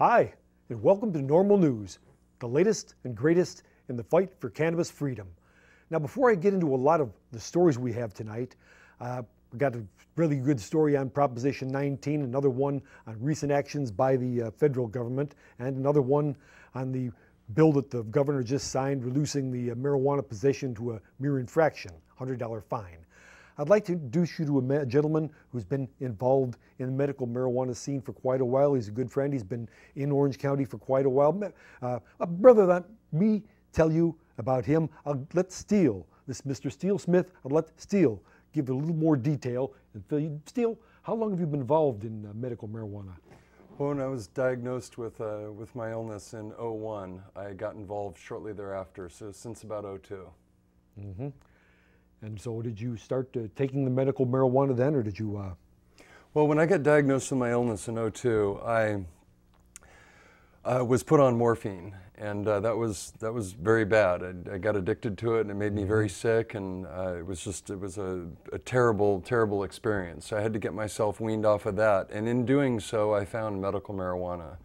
Hi, and welcome to NORML News, the latest and greatest in the fight for cannabis freedom. Now, before I get into a lot of the stories we have tonight, we got a really good story on Proposition 19, another one on recent actions by the federal government, and another one on the bill that the governor just signed, reducing the marijuana possession to a mere infraction, $100 fine. I'd like to introduce you to a gentleman who's been involved in the medical marijuana scene for quite a while. He's a good friend. He's been in Orange County for quite a while. Rather than me tell you about him, I'll let Steele, this Mr. Steele Smith, I'll let Steele give a little more detail. And Steele, how long have you been involved in medical marijuana? Well, when I was diagnosed with my illness in '01, I got involved shortly thereafter, so since about '02. Mm-hmm. And so did you start taking the medical marijuana then, or did you? Well, when I got diagnosed with my illness in '02, I was put on morphine, and that was very bad. I got addicted to it, and it made me very sick, and it was a terrible experience. I had to get myself weaned off of that, and in doing so, I found medical marijuana,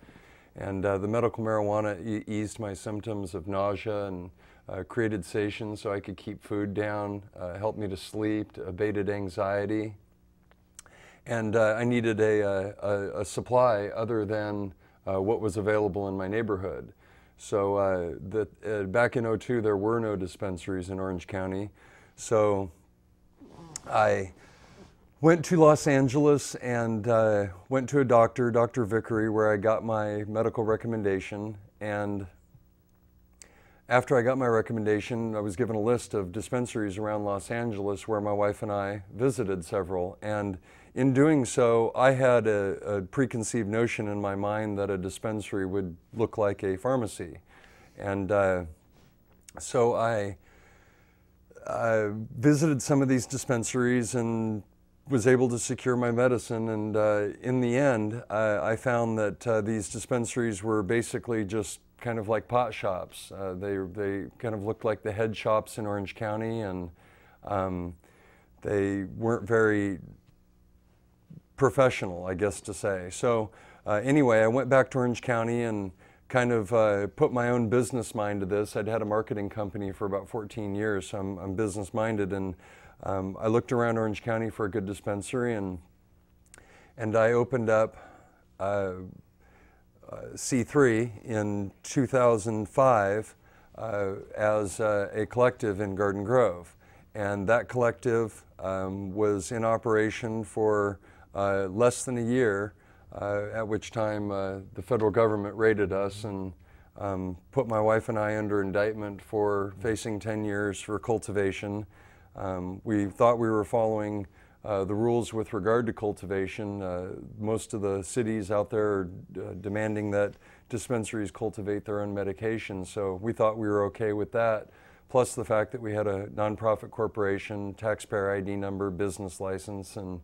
and the medical marijuana eased my symptoms of nausea and created satiation so I could keep food down, helped me to sleep, abated anxiety, and I needed a supply other than what was available in my neighborhood. So back in '02, there were no dispensaries in Orange County, so I went to Los Angeles and went to a doctor, Dr. Vickery, where I got my medical recommendation. And after I got my recommendation, I was given a list of dispensaries around Los Angeles where my wife and I visited several. And in doing so, I had a preconceived notion in my mind that a dispensary would look like a pharmacy. And so I visited some of these dispensaries and was able to secure my medicine. And in the end, I found that these dispensaries were basically just kind of like pot shops. They kind of looked like the head shops in Orange County, and they weren't very professional, I guess to say. So anyway, I went back to Orange County and kind of put my own business mind to this. I'd had a marketing company for about 14 years, so I'm business minded, and I looked around Orange County for a good dispensary, and I opened up C3 in 2005 as a collective in Garden Grove. And that collective was in operation for less than a year, at which time the federal government raided us and put my wife and I under indictment for facing 10 years for cultivation. We thought we were following the rules with regard to cultivation. Most of the cities out there are demanding that dispensaries cultivate their own medication, so we thought we were okay with that, plus the fact that we had a nonprofit corporation, taxpayer ID number, business license, and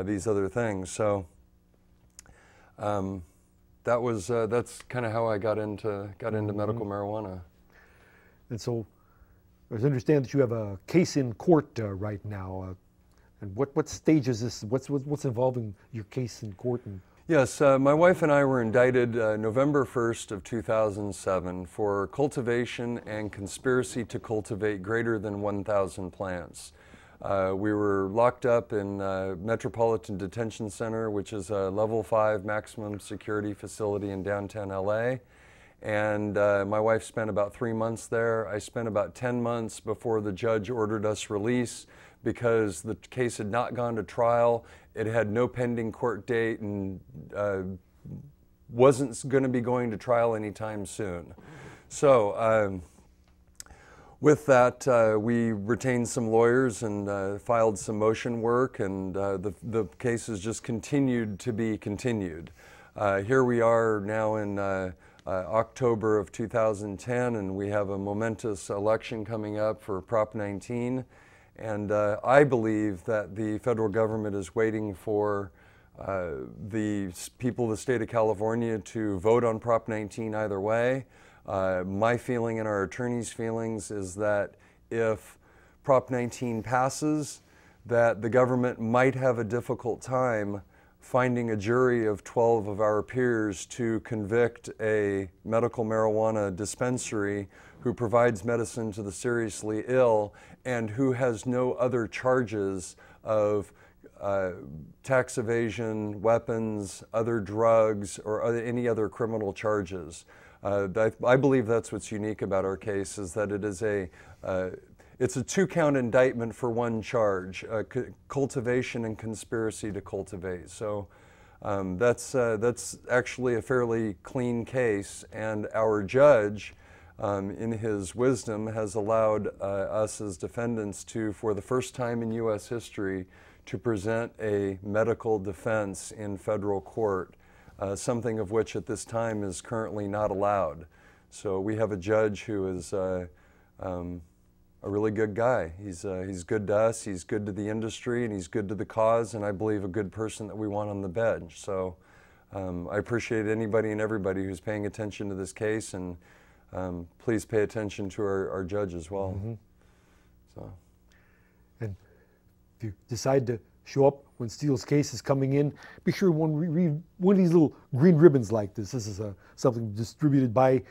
these other things. So that's kind of how I got into medical marijuana. And so I understand that you have a case in court right now. And what stage is this? What's involving your case in court? Yes, my wife and I were indicted November 1st of 2007 for cultivation and conspiracy to cultivate greater than 1,000 plants. We were locked up in Metropolitan Detention Center, which is a level 5 maximum security facility in downtown LA. And my wife spent about 3 months there. I spent about 10 months before the judge ordered us release, because the case had not gone to trial. It had no pending court date and wasn't going to be going to trial anytime soon. So with that, we retained some lawyers and filed some motion work, and the case has just continued to be continued. Here we are now in October of 2010, and we have a momentous election coming up for Prop 19. And I believe that the federal government is waiting for the people of the state of California to vote on Prop 19 either way. My feeling and our attorney's feelings is that if Prop 19 passes, that the government might have a difficult time finding a jury of 12 of our peers to convict a medical marijuana dispensary who provides medicine to the seriously ill and who has no other charges of tax evasion, weapons, other drugs, or any other criminal charges. I believe that's what's unique about our case, is that it is it's a 2-count indictment for 1 charge, cultivation and conspiracy to cultivate. So that's actually a fairly clean case, and our judge, in his wisdom, has allowed us as defendants to, for the first time in U.S. history, to present a medical defense in federal court, something of which at this time is currently not allowed. So we have a judge who is a really good guy. He's good to us, he's good to the industry, and he's good to the cause, and I believe a good person that we want on the bench. So I appreciate anybody and everybody who's paying attention to this case, and please pay attention to our judge as well. Mm-hmm. So. And if you decide to show up when Steele's case is coming in, be sure to read one of these little green ribbons like this. This is something distributed by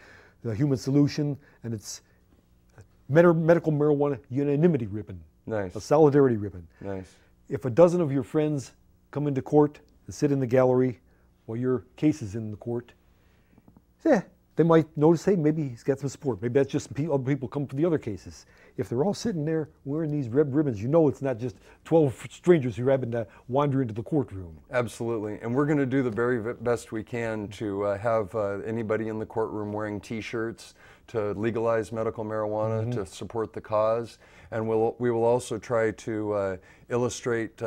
the Human Solution, and it's medical marijuana unanimity ribbon. Nice. A solidarity ribbon. Nice. If a dozen of your friends come into court and sit in the gallery while your case is in the court, they might notice, hey, maybe he's got some support. Maybe that's just other people come for the other cases. If they're all sitting there wearing these red ribbons, you know it's not just 12 strangers who happen to wander into the courtroom. Absolutely. And we're going to do the very best we can to have anybody in the courtroom wearing T-shirts to legalize medical marijuana, to support the cause. And we will also try to illustrate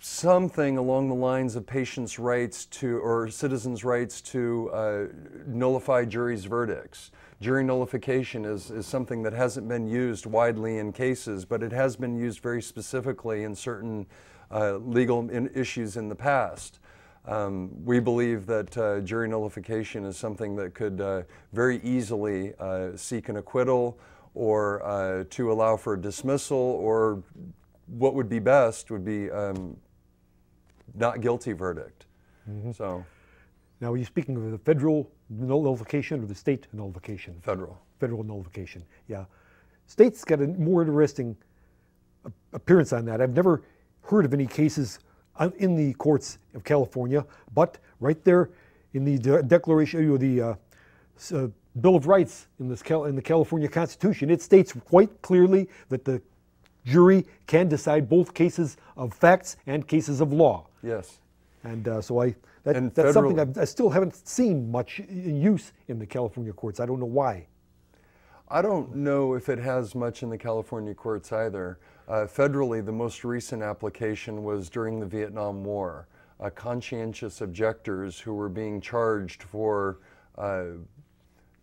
something along the lines of patients' rights to, or citizens' rights to nullify juries' verdicts. Jury nullification is something that hasn't been used widely in cases, but it has been used very specifically in certain legal issues in the past. We believe that jury nullification is something that could very easily seek an acquittal, or to allow for a dismissal, or what would be best would be not guilty verdict. So, now, are you speaking of the federal nullification or the state nullification? Federal. Federal nullification, yeah. State's got a more interesting appearance on that. I've never heard of any cases in the courts of California, but right there in the Declaration, or the Bill of Rights in the California Constitution, it states quite clearly that the jury can decide both cases of facts and cases of law. Yes. And so that's something I still haven't seen much in use in the California courts. I don't know why. I don't know if it has much in the California courts either. Federally, the most recent application was during the Vietnam War. Conscientious objectors who were being charged for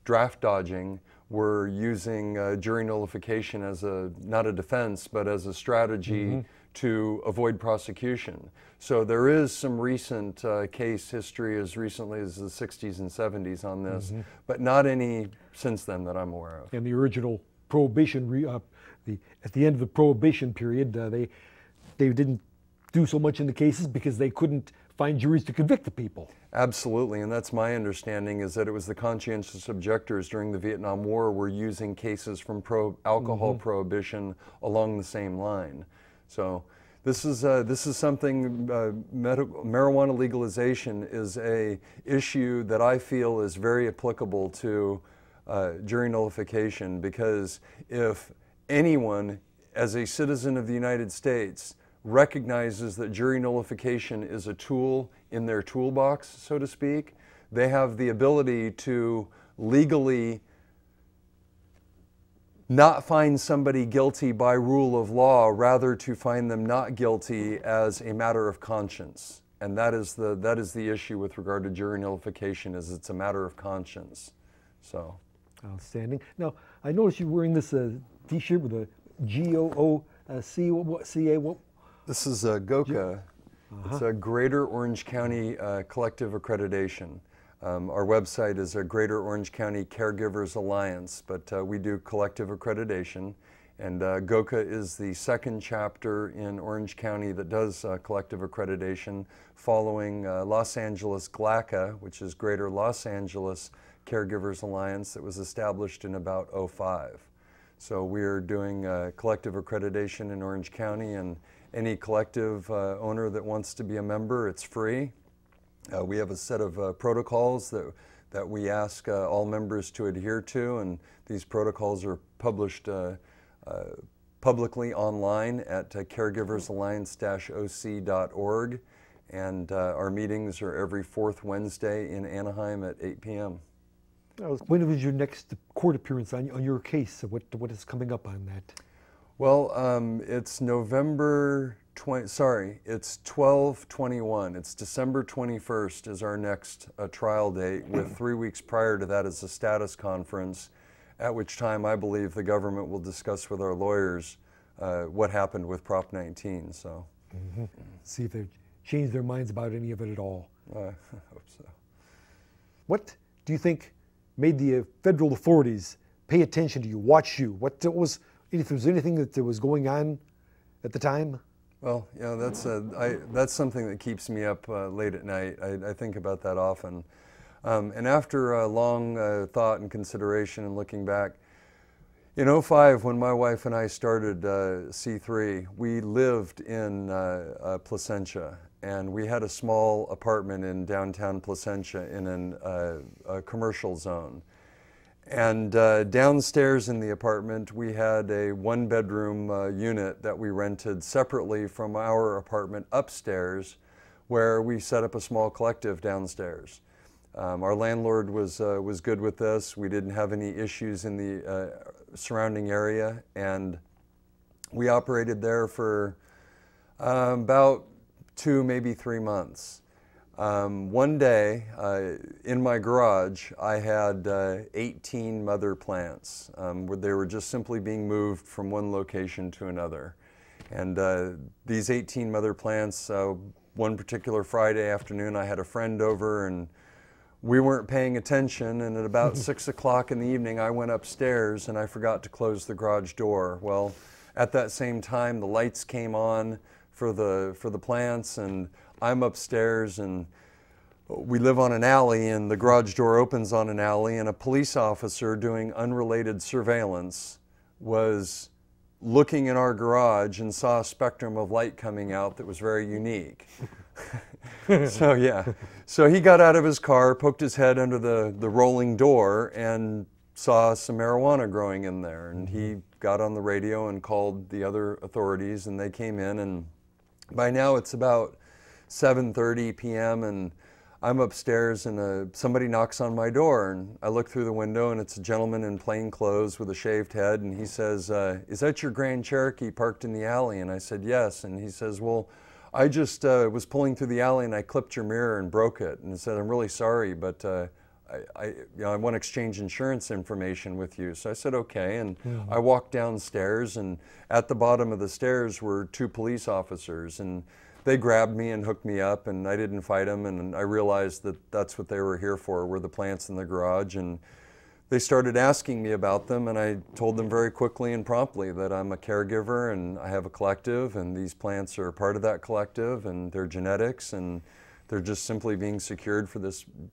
draft dodging were using jury nullification as not a defense, but as a strategy to avoid prosecution. So there is some recent case history as recently as the 60s and 70s on this, but not any since then that I'm aware of. And the original Prohibition, at the end of the Prohibition period, they didn't do so much in the cases because they couldn't find juries to convict the people. Absolutely, and that's my understanding, is that it was the conscientious objectors during the Vietnam War were using cases from alcohol prohibition along the same line. So this is something, marijuana legalization is a issue that I feel is very applicable to jury nullification, because if anyone, as a citizen of the United States, recognizes that jury nullification is a tool in their toolbox, so to speak, they have the ability to legally not find somebody guilty by rule of law, rather to find them not guilty as a matter of conscience. And that is the issue with regard to jury nullification, is it's a matter of conscience. So. Outstanding. Now, I noticed you're wearing this T-shirt with a GOOCA. What? This is a COCA. It's a Greater Orange County Collective Accreditation. Our website is a Greater Orange County Caregivers Alliance, but we do collective accreditation. And COCA is the second chapter in Orange County that does collective accreditation, following Los Angeles GLACA, which is Greater Los Angeles Caregivers Alliance, that was established in about '05. So we're doing collective accreditation in Orange County, and any collective owner that wants to be a member, it's free. We have a set of protocols that we ask all members to adhere to, and these protocols are published publicly online at caregiversalliance-oc.org, and our meetings are every fourth Wednesday in Anaheim at 8 p.m. When was your next court appearance on your case? What is coming up on that? Well, it's November 20, sorry, it's 12/21. It's December 21st is our next trial date, with 3 weeks prior to that is a status conference, at which time I believe the government will discuss with our lawyers what happened with Prop 19. So, see if they've changed their minds about any of it at all. I hope so. What do you think made the federal authorities pay attention to you, watch you? What was, if there was anything that was going on at the time? Well, yeah, that's something that keeps me up late at night. I think about that often. And after long thought and consideration and looking back, in '05, when my wife and I started C3, we lived in Placentia, and we had a small apartment in downtown Placentia in a commercial zone. And downstairs in the apartment, we had a one-bedroom unit that we rented separately from our apartment upstairs, where we set up a small collective downstairs. Our landlord was good with this. We didn't have any issues in the surrounding area, and we operated there for about 2, maybe 3 months. One day, in my garage, I had 18 mother plants. They were just simply being moved from one location to another. And these 18 mother plants, one particular Friday afternoon, I had a friend over, and we weren't paying attention, and at about 6 o'clock in the evening, I went upstairs and I forgot to close the garage door. Well, at that same time, the lights came on for the plants, and I'm upstairs, and we live on an alley, and the garage door opens on an alley, and a police officer doing unrelated surveillance was looking in our garage and saw a spectrum of light coming out that was very unique. So yeah, so he got out of his car, poked his head under the rolling door, and saw some marijuana growing in there, and he got on the radio and called the other authorities, and they came in, and by now it's about 7:30 p.m. and I'm upstairs, and somebody knocks on my door, and I look through the window, and it's a gentleman in plain clothes with a shaved head, and he says, "Is that your Grand Cherokee parked in the alley?" And I said, "Yes." And he says, "Well, I just was pulling through the alley and I clipped your mirror and broke it." And I said, "I'm really sorry, but I want to exchange insurance information with you." So I said, "Okay." And I walked downstairs, and at the bottom of the stairs were 2 police officers, and they grabbed me and hooked me up, and I didn't fight them, and I realized that that's what they were here for, were the plants in the garage. And they started asking me about them, and I told them very quickly and promptly that I'm a caregiver and I have a collective, and these plants are part of that collective, and they're genetics, and they're just simply being secured for this period.